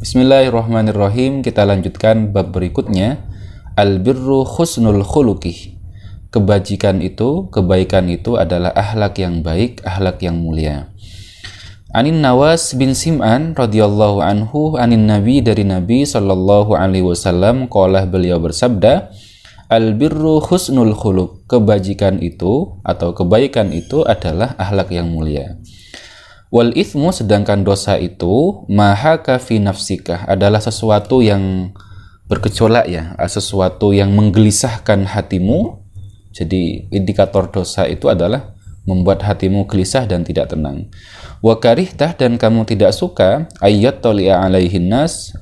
Bismillahirrahmanirrahim. Kita lanjutkan bab berikutnya. Al-birru husnul khuluqih. Kebaikan itu adalah akhlak yang baik, akhlak yang mulia. Anin Nawas bin Sim'an radhiyallahu anhu anin Nabi, dari Nabi sallallahu alaihi wasallam, qala, beliau bersabda, al-birru husnul khuluq. Kebaikan itu adalah akhlak yang mulia. Wal ithmu, sedangkan dosa itu, mahaka fi nafsika, adalah sesuatu yang bergejolak ya, sesuatu yang menggelisahkan hatimu. Jadi indikator dosa itu adalah membuat hatimu gelisah dan tidak tenang. Wa karihtah, dan kamu tidak suka, ayyat toli'a alaihin nas,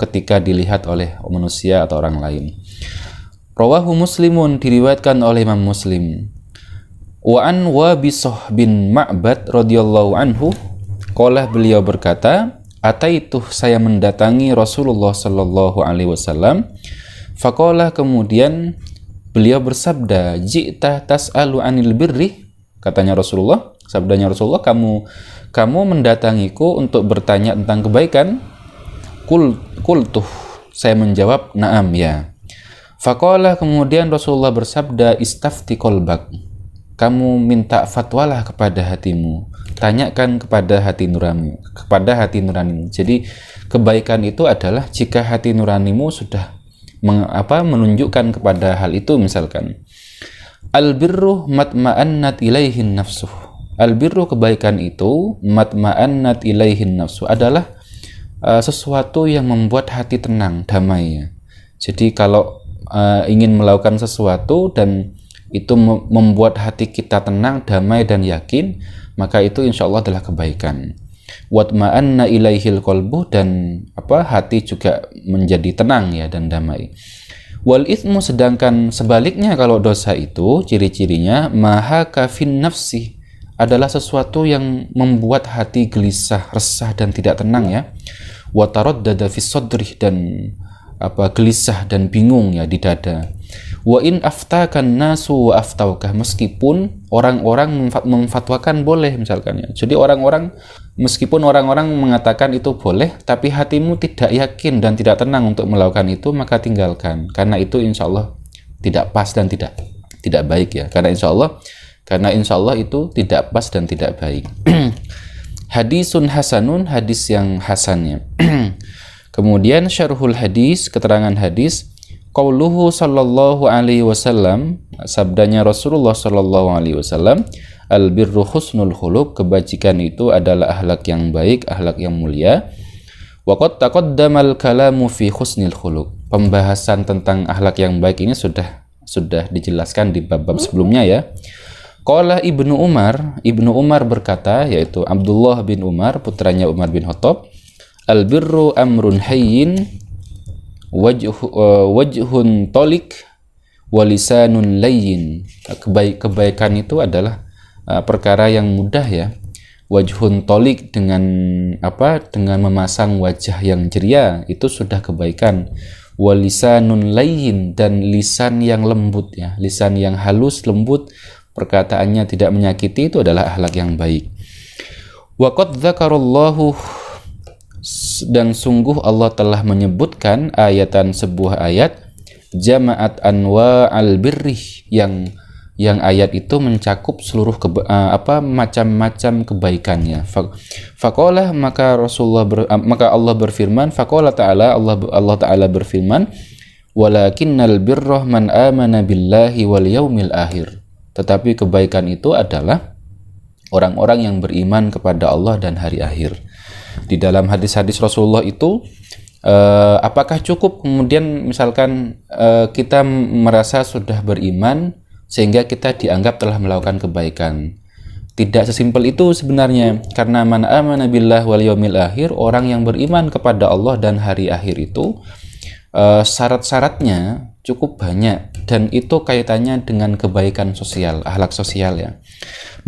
ketika dilihat oleh manusia atau orang lain. Rawahu Muslimun, diriwayatkan oleh Imam Muslim. Wa an Wabisah bin Ma'bad radhiyallahu anhu, qala, beliau berkata, ataitu, saya mendatangi Rasulullah sallallahu alaihi wasallam, faqala, kemudian beliau bersabda, ji'ta tas'alu anil birri, katanya Rasulullah, sabdanya Rasulullah, kamu mendatangiku untuk bertanya tentang kebaikan. Qultuh, saya menjawab, na'am, ya. Faqala, kemudian Rasulullah bersabda, istafti qalbak, kamu minta fatwalah kepada hatimu, tanyakan kepada hati nuranimu. Jadi kebaikan itu adalah jika hati nuranimu sudah menunjukkan kepada hal itu. Misalkan al-birru matma'annat ilaihin nafsuh. Al-birru, kebaikan itu, matma'annat ilaihin nafsuh, adalah sesuatu yang membuat hati tenang, damai ya. Jadi kalau ingin melakukan sesuatu dan itu membuat hati kita tenang, damai dan yakin, maka itu insya Allah adalah kebaikan. Watma'anna ilaihil qalbu, dan hati juga menjadi tenang ya dan damai. Wal ithmu, sedangkan sebaliknya kalau dosa itu ciri-cirinya mahaka fin nafsi, adalah sesuatu yang membuat hati gelisah, resah dan tidak tenang ya. Wa taraddada fis sadri, dan gelisah dan bingung ya di dada. Wa in aftakan nasu wa aftaukah, meskipun orang-orang memfatwakan boleh misalkan ya. Jadi meskipun orang-orang mengatakan itu boleh, tapi hatimu tidak yakin dan tidak tenang untuk melakukan itu, maka tinggalkan, karena itu insya Allah tidak pas dan tidak baik ya. Karena insya Allah itu tidak pas dan tidak baik. Hadisun hasanun, hadis yang hasannya. Kemudian syarhul hadis, keterangan hadis. Qauluhu sallallahu alaihi wasallam, sabdanya Rasulullah sallallahu alaihi wasallam, al-birru husnul khuluq, kebajikan itu adalah akhlak yang baik, akhlak yang mulia. Wa qad taqaddamal kalamu fi husnil khuluq. Pembahasan tentang akhlak yang baik ini sudah dijelaskan di bab-bab sebelumnya ya. Qala Ibnu Umar berkata, yaitu Abdullah bin Umar, putranya Umar bin Khattab, al-birru amrun hayyin wajhun tolik walisanun layyin. Kebaikan itu adalah perkara yang mudah ya. Wajhun tolik, dengan memasang wajah yang ceria, itu sudah kebaikan. Walisanun layyin, dan lisan yang lembut ya, lisan yang halus, lembut, perkataannya tidak menyakiti, itu adalah akhlak yang baik. Wa qad dzakarallahu, dan sungguh Allah telah menyebutkan sebuah ayat, jama'at anwa al-birri, yang ayat itu mencakup seluruh macam-macam kebaikannya. Faqala, maka Allah berfirman, faqala ta'ala, Allah ta'ala berfirman, walakinnal birra man amana billahi wal yaumil akhir. Tetapi kebaikan itu adalah orang-orang yang beriman kepada Allah dan hari akhir. Di dalam hadis-hadis Rasulullah itu, apakah cukup kemudian misalkan kita merasa sudah beriman sehingga kita dianggap telah melakukan kebaikan? Tidak sesimpel itu sebenarnya, karena man amana billah wal yaumil akhir, orang yang beriman kepada Allah dan hari akhir itu syarat-syaratnya cukup banyak, dan itu kaitannya dengan kebaikan sosial, akhlak sosial ya.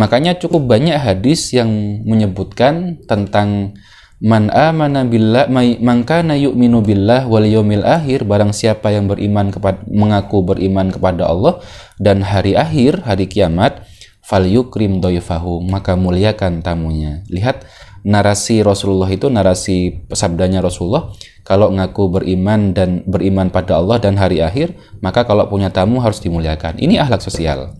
Makanya cukup banyak hadis yang menyebutkan tentang man amana billah, man kana yu'minu billah wal yaumil akhir, barang siapa yang mengaku beriman kepada Allah dan hari akhir, hari kiamat, falyukrim doifahu, maka muliakan tamunya. Lihat narasi Rasulullah itu, narasi sabdanya Rasulullah, kalau ngaku beriman dan beriman pada Allah dan hari akhir, maka kalau punya tamu harus dimuliakan. Ini akhlak sosial.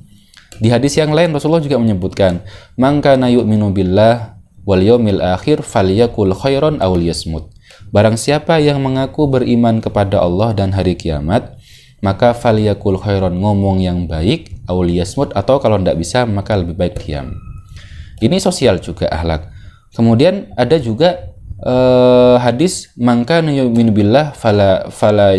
Di hadis yang lain Rasulullah juga menyebutkan, "Man kana yu'minu billah wal yaumil akhir falyakul khairan aw liyasmut." Barang siapa yang mengaku beriman kepada Allah dan hari kiamat, maka falyakul khairan, ngomong yang baik, aw liyasmut, atau kalau tidak bisa maka lebih baik diam. Ini sosial juga akhlak. Kemudian ada juga hadis, "Man kana yu'minu billah fala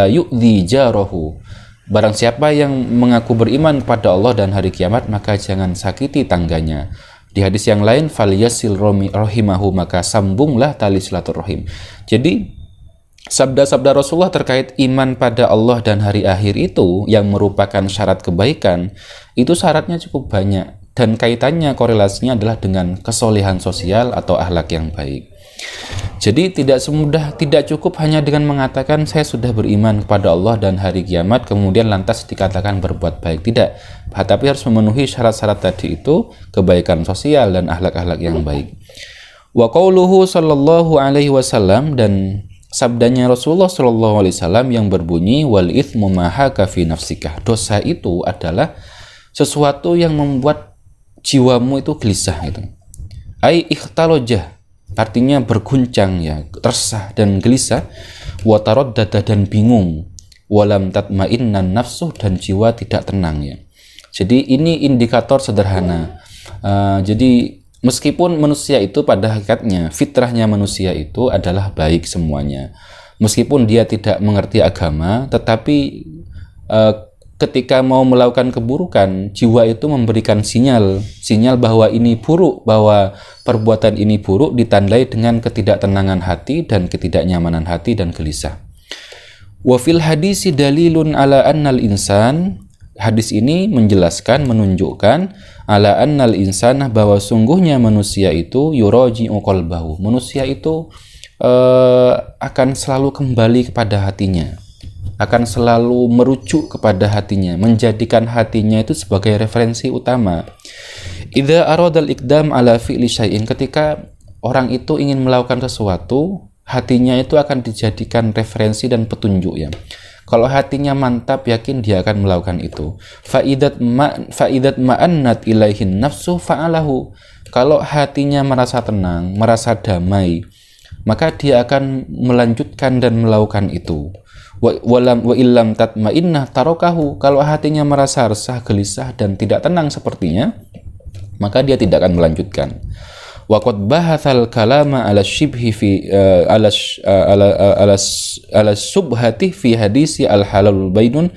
yu'dhi jarahu." Barang siapa yang mengaku beriman kepada Allah dan hari kiamat, maka jangan sakiti tangganya. Di hadis yang lain, "Falyasil rahimahu," maka sambunglah tali silaturahim. Jadi sabda-sabda Rasulullah terkait iman pada Allah dan hari akhir itu yang merupakan syarat kebaikan, itu syaratnya cukup banyak, dan kaitannya, korelasinya adalah dengan kesolehan sosial atau akhlak yang baik. Jadi tidak cukup hanya dengan mengatakan saya sudah beriman kepada Allah dan hari kiamat kemudian lantas dikatakan berbuat baik. Tidak, tapi harus memenuhi syarat-syarat tadi itu, kebaikan sosial dan akhlak-akhlak yang baik. Wa qauluhu sallallahu alaihi wasallam, dan sabdanya Rasulullah sallallahu alaihi wasallam yang berbunyi, "Wal itsmu ma haka fi nafsika." Dosa itu adalah sesuatu yang membuat jiwamu itu gelisah itu. Ai ikhtalojah, artinya berguncang ya, resah dan gelisah, wa taraddada, dan bingung, walam tatma'innan nafsu, dan jiwa tidak tenang ya. Jadi ini indikator sederhana. Jadi meskipun manusia itu pada hakikatnya, fitrahnya manusia itu adalah baik semuanya. Meskipun dia tidak mengerti agama, tetapi ketika mau melakukan keburukan, jiwa itu memberikan sinyal bahwa ini buruk, bahwa perbuatan ini buruk, ditandai dengan ketidaktenangan hati dan ketidaknyamanan hati dan gelisah. Wa fil hadisi dalilun ala annal insan, hadis ini menjelaskan, menunjukkan ala annal insana, bahwa sungguhnya manusia itu yuraji'u qalbahu, manusia itu akan selalu kembali kepada hatinya, akan selalu merujuk kepada hatinya, menjadikan hatinya itu sebagai referensi utama. Idza aradal iqdam ala fi'li syai'in, ketika orang itu ingin melakukan sesuatu, hatinya itu akan dijadikan referensi dan petunjuk ya. Kalau hatinya mantap, yakin dia akan melakukan itu. Fa'idat ma'annat ilaihin nafsu fa'alahu. Kalau hatinya merasa tenang, merasa damai, maka dia akan melanjutkan dan melakukan itu. Wa illam tatma'innah tarokahu. Kalau hatinya merasa resah, gelisah, dan tidak tenang sepertinya, maka dia tidak akan melanjutkan. Wa qad bahatsal kalama ala shibhi fi ala subhati fi hadisi al halal bainun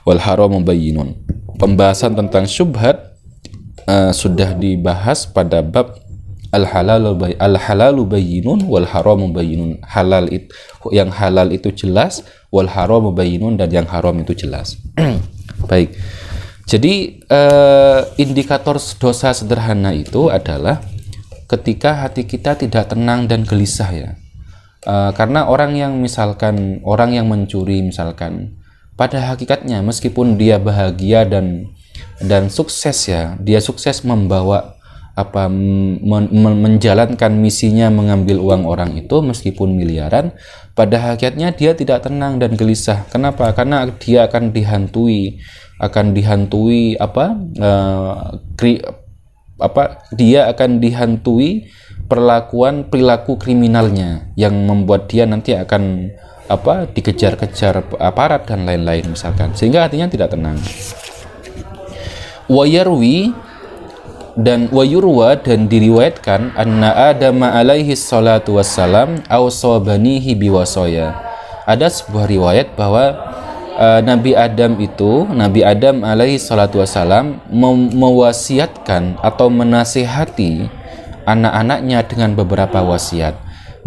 wal haram bayyinun. Pembahasan tentang syubhat sudah dibahas pada bab al halalu bayyinun wal haramu bayyinun. Yang halal itu jelas, wal haramu bayyinun, dan yang haram itu jelas. Baik. Jadi indikator dosa sederhana itu adalah ketika hati kita tidak tenang dan gelisah ya. Karena orang yang mencuri misalkan, pada hakikatnya meskipun dia bahagia dan sukses ya, dia sukses membawa menjalankan misinya mengambil uang orang itu meskipun miliaran, pada hakikatnya dia tidak tenang dan gelisah. Kenapa? Karena dia akan dihantui dia akan dihantui perilaku kriminalnya yang membuat dia nanti akan dikejar-kejar aparat dan lain-lain misalkan, sehingga hatinya tidak tenang. Wayurwa, dan diriwayatkan, anna Adam alaihi salatu wassalam awsabanihi biwasoya. Ada sebuah riwayat bahwa Nabi Adam alaihi salatu wassalam mewasiatkan atau menasihati anak-anaknya dengan beberapa wasiat.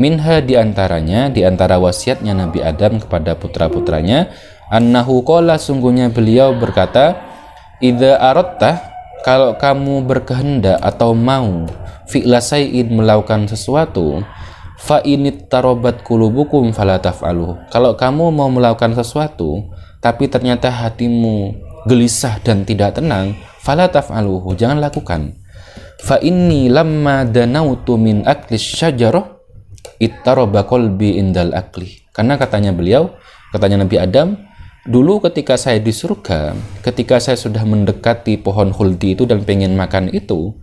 Minha, di antara wasiatnya Nabi Adam kepada putra-putranya, annahu qala, sungguhnya beliau berkata, idza aradta, kalau kamu berkehendak atau mau fi'la say'in, melakukan sesuatu, fa init tarobat kulubukum fala taf'aluh. Kalau kamu mau melakukan sesuatu tapi ternyata hatimu gelisah dan tidak tenang, fala taf'aluhu, jangan lakukan. fa inni lamma danautu min akli syajarah ittaraba qalbi indal akli. Karena katanya Nabi Adam, dulu ketika saya di surga, ketika saya sudah mendekati pohon khuldi itu dan pengen makan itu,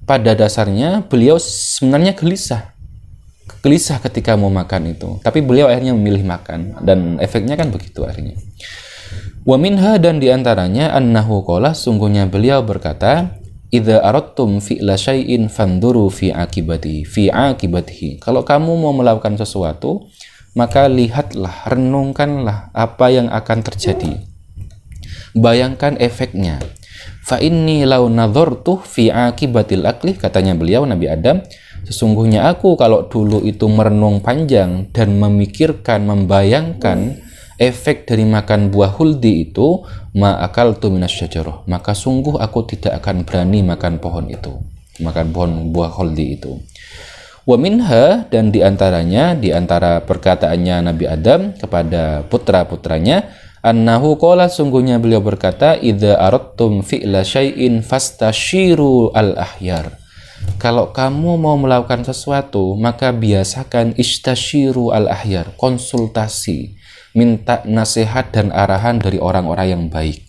pada dasarnya beliau sebenarnya gelisah ketika mau makan itu, tapi beliau akhirnya memilih makan, dan efeknya kan begitu akhirnya. Wa minha, dan diantaranya annahu qala, sungguhnya beliau berkata, idza aradtum fi'la syai'in fanduru fi akibatihi. Kalau kamu mau melakukan sesuatu, maka lihatlah, renungkanlah apa yang akan terjadi, bayangkan efeknya. Fa inni law nadhartu fi akibatil akli, katanya beliau Nabi Adam, sesungguhnya aku kalau dulu itu merenung panjang dan memikirkan, membayangkan efek dari makan buah huldi itu, ma akaltu minasyajarah, maka sungguh aku tidak akan berani makan pohon itu, makan pohon buah huldi itu. Wa minha, dan diantaranya, diantara perkataannya Nabi Adam kepada putra-putranya, annahu qala, sungguhnya beliau berkata, idza aradtum fi'la syai'in fastashiru al-ahyar. Kalau kamu mau melakukan sesuatu, maka biasakan istashiru al-ahyar, konsultasi, minta nasihat dan arahan dari orang-orang yang baik.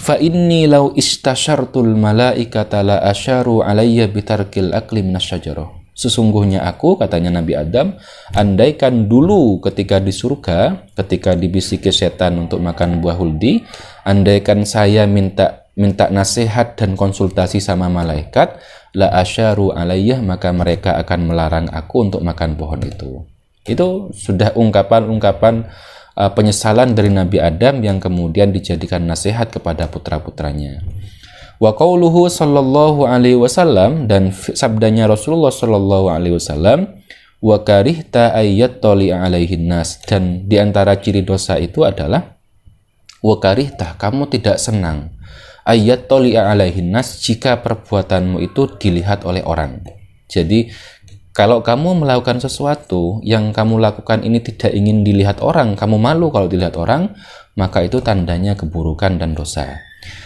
Fa inni law istasyartul malaikata la asyaru alayya bitarkil akli minasyajarah. Sesungguhnya aku, katanya Nabi Adam, andaikan dulu ketika di surga, ketika dibisiki setan untuk makan buah huldi, andaikan saya minta nasihat dan konsultasi sama malaikat, la asyaru alayya, maka mereka akan melarang aku untuk makan pohon itu. Itu sudah ungkapan-ungkapan penyesalan dari Nabi Adam yang kemudian dijadikan nasihat kepada putra-putranya. Wa qauluhu sallallahu alaihi wasallam, dan sabdanya Rasulullah sallallahu alaihi wasallam, wa karihta ayyattali alaihin nas, dan diantara ciri dosa itu adalah wa karihta, kamu tidak senang, ayyattali alaihin nas, jika perbuatanmu itu dilihat oleh orang. Jadi kalau kamu melakukan sesuatu yang kamu lakukan ini tidak ingin dilihat orang, kamu malu kalau dilihat orang, maka itu tandanya keburukan dan dosa.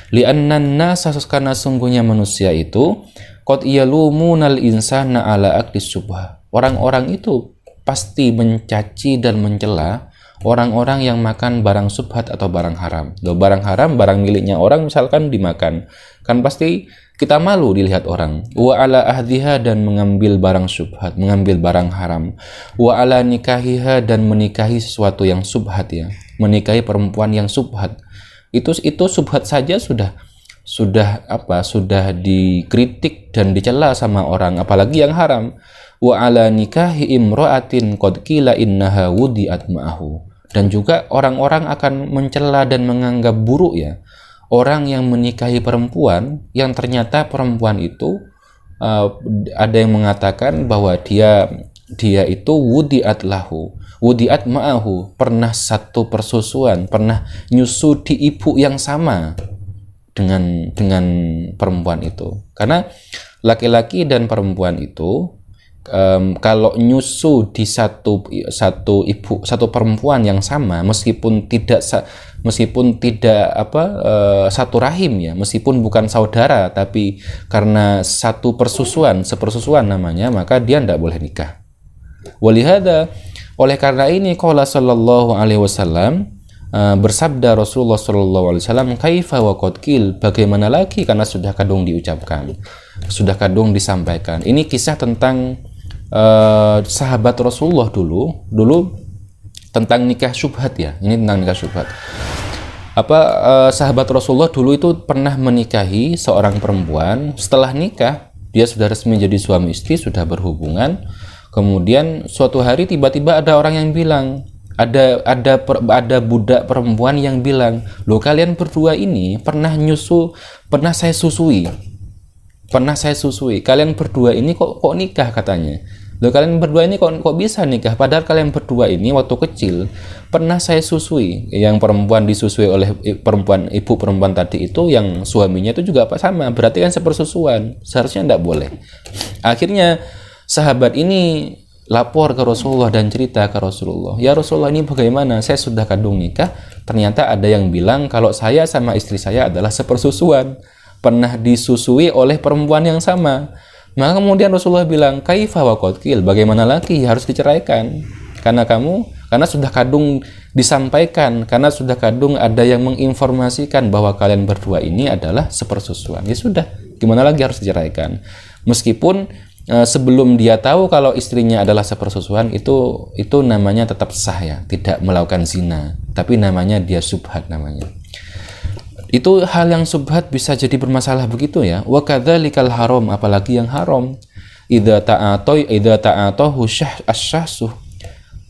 Li'annan nasa, karena sungguhnya manusia itu qad yalumunal insana ala aklis syubhah. Orang-orang itu pasti mencaci dan mencela orang-orang yang makan barang subhat atau barang haram. Barang haram, barang miliknya orang misalkan dimakan, kan pasti kita malu dilihat orang. Wa ala ahdiha, dan mengambil barang subhat, mengambil barang haram. Wa ala nikahiha, dan menikahi sesuatu yang subhat, ya, menikahi perempuan yang subhat. Itu subhat saja sudah dikritik dan dicela sama orang, apalagi yang haram. Wa ala nikahi imra'atin qad qila innaha wudi'at ma'ahu. Dan juga orang-orang akan mencela dan menganggap buruk, ya, orang yang menikahi perempuan yang ternyata perempuan itu ada yang mengatakan bahwa dia itu wudi'at lahu, wudi'at ma'ahu, pernah satu persusuan, pernah nyusu di ibu yang sama dengan perempuan itu. Karena laki-laki dan perempuan itu kalau nyusu di satu perempuan yang sama, meskipun tidak satu rahim, ya, meskipun bukan saudara, tapi karena satu sepersusuan namanya, maka dia tidak boleh nikah. Walihada, oleh karena ini qala sallallahu alaihi wasallam, bersabda Rasulullah sallallahu alaihi wasallam, kaifa wa qad qil, bagaimana lagi, karena sudah kadung diucapkan, sudah kadung disampaikan. Ini kisah tentang sahabat Rasulullah dulu tentang nikah syubhat, ya. Ini tentang nikah syubhat. Sahabat Rasulullah dulu itu pernah menikahi seorang perempuan. Setelah nikah, dia sudah resmi jadi suami istri, sudah berhubungan. Kemudian suatu hari tiba-tiba ada orang yang bilang, ada budak perempuan yang bilang, loh, kalian berdua ini pernah saya susui. Kalian berdua ini kok nikah, katanya. Loh, kalian berdua ini kok bisa nikah, padahal kalian berdua ini waktu kecil pernah saya susui. Yang perempuan disusui oleh ibu perempuan tadi itu, yang suaminya itu juga sama, berarti kan sepersusuan, seharusnya tidak boleh. Akhirnya sahabat ini lapor ke Rasulullah dan cerita ke Rasulullah, ya Rasulullah, ini bagaimana, saya sudah kandung nikah, ternyata ada yang bilang kalau saya sama istri saya adalah sepersusuan. pernah disusui oleh perempuan yang sama. Maka kemudian Rasulullah bilang, kaifa wa qad qil, bagaimana lagi, harus diceraikan. Karena sudah kadung disampaikan, karena sudah kadung ada yang menginformasikan bahwa kalian berdua ini adalah sepersusuan. Ya sudah, gimana lagi, harus diceraikan. Meskipun sebelum dia tahu kalau istrinya adalah sepersusuan, itu namanya tetap sah ya, tidak melakukan zina, tapi namanya dia syubhat namanya. Itu hal yang subhat bisa jadi bermasalah begitu ya. Wa kadzalikal haram, apalagi yang haram. Idza ta'atahu asyahsu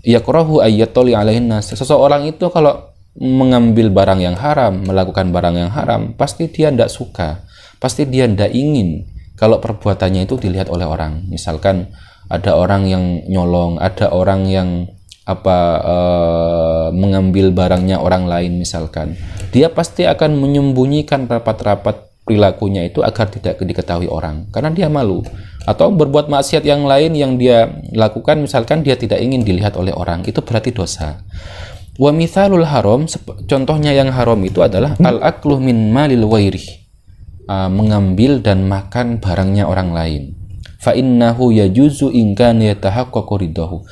yakrahu ayyatali alaihin nas. Seseorang itu kalau mengambil barang yang haram, melakukan barang yang haram, pasti dia tidak suka, pasti dia tidak ingin kalau perbuatannya itu dilihat oleh orang. Misalkan ada orang yang nyolong, ada orang yang mengambil barangnya orang lain misalkan, dia pasti akan menyembunyikan rapat-rapat perilakunya itu agar tidak diketahui orang, karena dia malu. Atau berbuat maksiat yang lain yang dia lakukan, misalkan dia tidak ingin dilihat oleh orang, itu berarti dosa. Wa mithalul haram, contohnya yang haram itu adalah al-aklu min malil wairi, mengambil dan makan barangnya orang lain. Fa innahu yajuzu in kana yatahaqqaqu ridahu.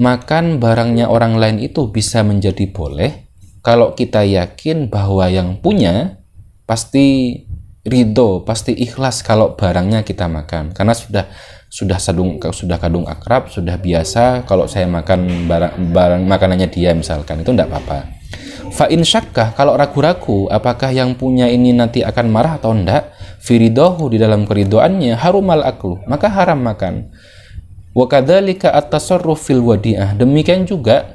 Makan barangnya orang lain itu bisa menjadi boleh kalau kita yakin bahwa yang punya pasti ridho, pasti ikhlas kalau barangnya kita makan, karena sudah kadung akrab, sudah biasa kalau saya makan barang makanannya dia misalkan, itu tidak apa-apa. Fa in syakkah, kalau ragu-ragu apakah yang punya ini nanti akan marah atau enggak, firidahu, di dalam keridoannya, harumal aklu, maka haram makan. Wa kadzalika at-tasarruf fil wadi'ah, demikian juga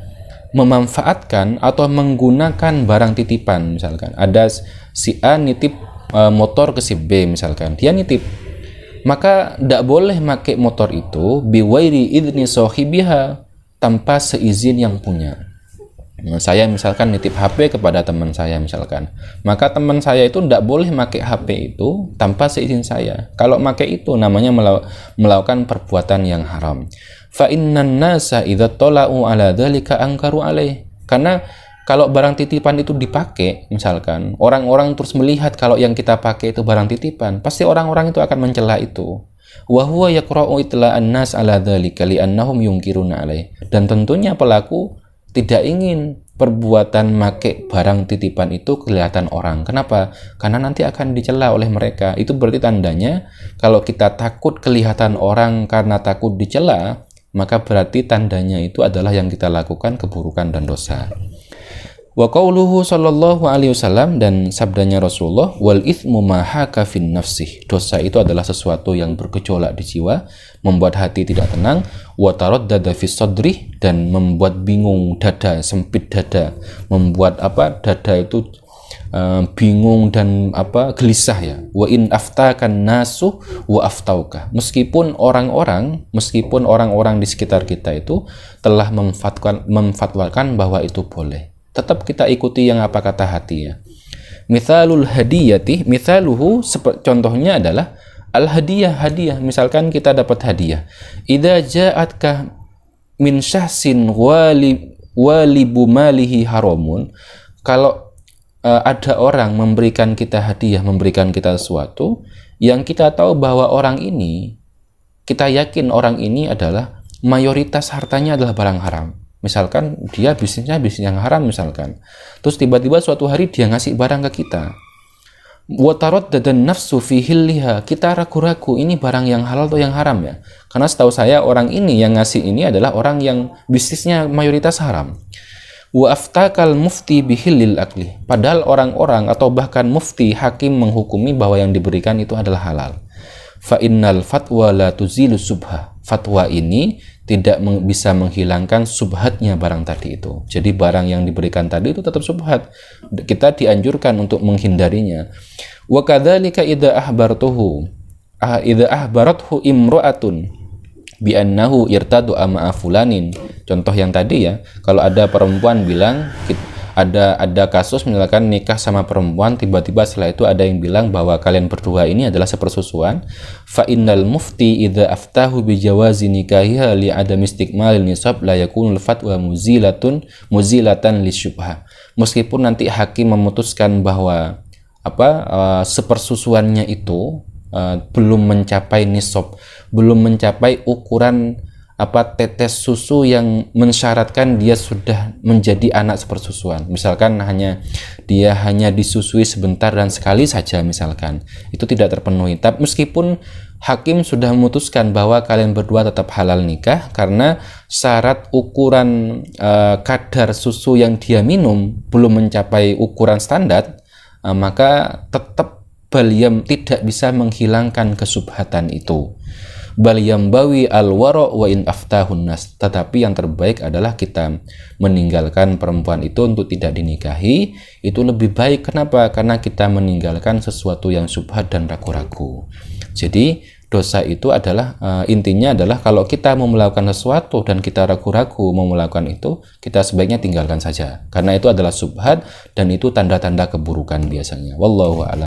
memanfaatkan atau menggunakan barang titipan. Misalkan ada si A nitip motor ke si B, misalkan dia nitip, maka tidak boleh pakai motor itu biwairi idni sahibiha, tanpa seizin yang punya. Saya misalkan nitip HP kepada teman saya misalkan, maka teman saya itu tidak boleh pakai HP itu tanpa seizin saya. Kalau pakai itu namanya melakukan perbuatan yang haram. Fa innan nasa idza tala'u ala dzalika ankaru alaih. Karena kalau barang titipan itu dipakai, misalkan orang-orang terus melihat kalau yang kita pakai itu barang titipan, pasti orang-orang itu akan mencela itu. Wa huwa yaqra'u itla'an nas ala dzalika li'annahum yunkiruna alaih. Dan tentunya pelaku tidak ingin perbuatan make barang titipan itu kelihatan orang. Kenapa? Karena nanti akan dicela oleh mereka. Itu berarti tandanya kalau kita takut kelihatan orang karena takut dicela, maka berarti tandanya itu adalah yang kita lakukan keburukan dan dosa. Wa qauluhu sallallahu alaihi wasallam, dan sabdanya Rasulullah, wal ithmu ma haka fin nafsih, dosa itu adalah sesuatu yang bergejolak di jiwa, membuat hati tidak tenang, wa taraddada fis sadri, dan membuat bingung dada, sempit dada, membuat dada itu bingung dan gelisah ya. Wa in aftakan nasu wa aftauka, meskipun orang-orang di sekitar kita itu telah memfatwakan bahwa itu boleh, tetap kita ikuti yang apa kata hati ya. Mithalul hadiyati, mithaluhu, contohnya adalah al-hadiyah, hadiah. Misalkan kita dapat hadiah. Idza ja'atka min syahsin walibu malihi haramun. Kalau ada orang memberikan kita hadiah, memberikan kita sesuatu yang kita tahu bahwa orang ini, kita yakin orang ini adalah mayoritas hartanya adalah barang haram. Misalkan dia bisnisnya bisnis yang haram misalkan. Terus tiba-tiba suatu hari dia ngasih barang ke kita. Wa taraddada nafsu fi hilliha, kita ragu-ragu ini barang yang halal atau yang haram ya. Karena setahu saya orang ini yang ngasih ini adalah orang yang bisnisnya mayoritas haram. Wa aftakal mufti bihillil akli, padahal orang-orang atau bahkan mufti, hakim menghukumi bahwa yang diberikan itu adalah halal. Fa innal fatwa la tuzilu subha, fatwa ini tidak bisa menghilangkan subhatnya barang tadi itu. Jadi barang yang diberikan tadi itu tetap subhat, kita dianjurkan untuk menghindarinya. Wa kadzalika idza ahbarathu imra'atun bi annahu irtadu ama fulanin. Contoh yang tadi ya, kalau ada perempuan bilang, ada kasus misalkan nikah sama perempuan, tiba-tiba setelah itu ada yang bilang bahwa kalian berdua ini adalah sepersusuan. Fa innal mufti idza aftahu bi jawazi nikahiha li adam istiqmalil nisab la yakunul fatwa muzilatan lisyubha. Meskipun nanti hakim memutuskan bahwa sepersusuannya itu belum mencapai nisab, belum mencapai ukuran tetes susu yang mensyaratkan dia sudah menjadi anak sepersusuan. Misalkan dia hanya disusui sebentar dan sekali saja, misalkan itu tidak terpenuhi. Tapi meskipun hakim sudah memutuskan bahwa kalian berdua tetap halal nikah karena syarat ukuran kadar susu yang dia minum belum mencapai ukuran standar, maka tetap baliyam tidak bisa menghilangkan kesubhatan itu. Bal yambawi al-wara' wa in aftahun nas. Tetapi yang terbaik adalah kita meninggalkan perempuan itu untuk tidak dinikahi. Itu lebih baik. Kenapa? Karena kita meninggalkan sesuatu yang syubhat dan ragu-ragu. Jadi dosa itu adalah intinya adalah kalau kita mau melakukan sesuatu dan kita ragu-ragu mau melakukan itu, kita sebaiknya tinggalkan saja. Karena itu adalah syubhat dan itu tanda-tanda keburukan biasanya. Wallahu a'lam.